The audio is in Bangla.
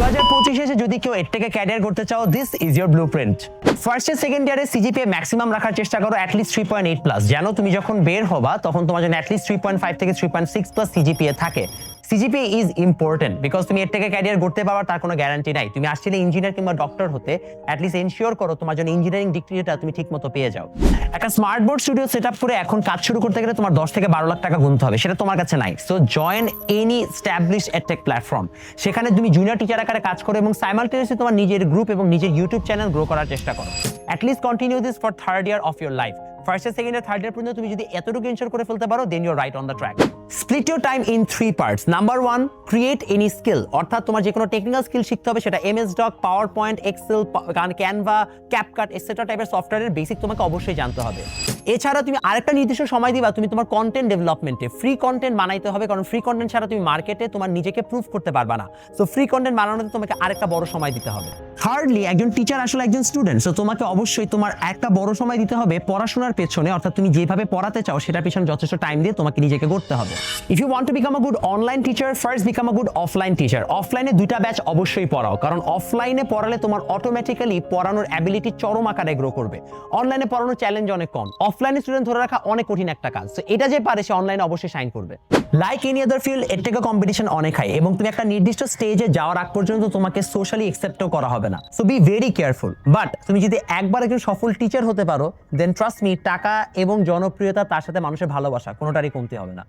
2025 এসে যদি কেউ এডটেকে ক্যারিয়ার করতে চাও, this is your blueprint. First এর সেকেন্ড ইয়ারে সিজিপিএ ম্যাক্সিমাম রাখার চেষ্টা করো অ্যাটলিস্ট 3.8 প্লাস, যেন তুমি যখন বের হবা তখন তোমার জন্য অ্যাটলিস্ট 3.5 থেকে 3.6 প্লাস সিজিপিএ থাকে। সিজিপিএ ইজ ইম্পর্টেন্ট বিকজ তুমি এর থেকে ক্যারিয়ার করতে পারবার তার কোনো গ্যারান্টি নাই। তুমি আসলে ইঞ্জিনিয়ার কিংবা ডক্টর হতে অ্যাটলিস্ট এনশিওর করো তোমার জন্য ইঞ্জিনিয়ারিং ডিগ্রিটা তুমি ঠিক মতো পেয়ে যাও। একটা smart board studio set up করে এখন কাজ শুরু করতে গেলে তোমার 10 থেকে 12 লাখ টাকা গুনতে হবে, সেটা তোমার কাছে নাই। So join any established edtech platform. সেখানে তুমি জুনিয়র টিচার আকারে কাজ করো এবং সাইমালটেনিয়াসলি তোমার নিজের গ্রুপ এবং নিজের ইউটিউব চ্যানেল গ্রো করার চেষ্টা করো। At least continue this for third year of your life. First year, second year, third year পর্যন্ত তুমি যদি এতটুকু এনশিওর করে ফেলতে পারো, then you are right on the track. Split your time in 3 parts. Number 1, create any skill, অর্থাৎ তোমার যে কোনো টেকনিক্যাল স্কিল শিখতে হবে, সেটা MS Doc, PowerPoint, Excel, Canva, CapCut etcetera টাইপের সফটওয়্যারের বেসিক তোমাকে অবশ্যই জানতে হবে। এছাড়া তুমি আরেকটা নির্দিষ্ট সময় দিবা তুমি তোমার কন্টেন্ট ডেভেলপমেন্টে। ফ্রি কন্টেন্ট বানাইতে হবে, কারণ ফ্রি কন্টেন্ট ছাড়া তুমি মার্কেটে তোমার নিজেকে প্রুভ করতে পারবা না। সো ফ্রি কন্টেন্ট বানানোতে তোমাকে আরেকটা বড় সময় দিতে হবে। থার্ডলি, একজন টিচার আসলে একজন স্টুডেন্ট, সো তোমাকে অবশ্যই তোমার একটা বড় সময় দিতে হবে পড়াশোনার পেছনে, অর্থাৎ তুমি যেভাবে পড়াতে চাও সেটার পেছনে যথেষ্ট টাইম দিয়ে তোমাকে নিজেকে করতে হবে। If you want to become a good online teacher, first become a good offline teacher. অফলাইনে 2টা ব্যাচ অবশ্যই পড়াও, কারণ অফলাইনে পড়ালে তোমার অটোমেটিক্যালি পড়ানোর অ্যাবিলিটি চরম আকারে গ্রো করবে। অনলাইনে পড়ানোর চ্যালেঞ্জ অনেক কম, অফলাইনে স্টুডেন্ট ধরে রাখা অনেক কঠিন একটা কাজ। সো এটা যে পারে সে অনলাইনে অবশ্যই শাইন করবে। লাইক এনি আদার ফিল্ড, এর থেকে কম্পিটিশন অনেক হাই এবং তুমি একটা নির্দিষ্ট স্টেজে যাওয়ার আগ পর্যন্ত তোমাকে সোশ্যালি অ্যাকসেপ্টও করা হবে না। So be very careful. But তুমি যদি একবার একজন সফল টিচার হতে পারো, দেন ট্রাস্ট মি, টাকা এবং জনপ্রিয়তা তার সাথে মানুষের ভালোবাসা কোনোটারই কমতি হবে না।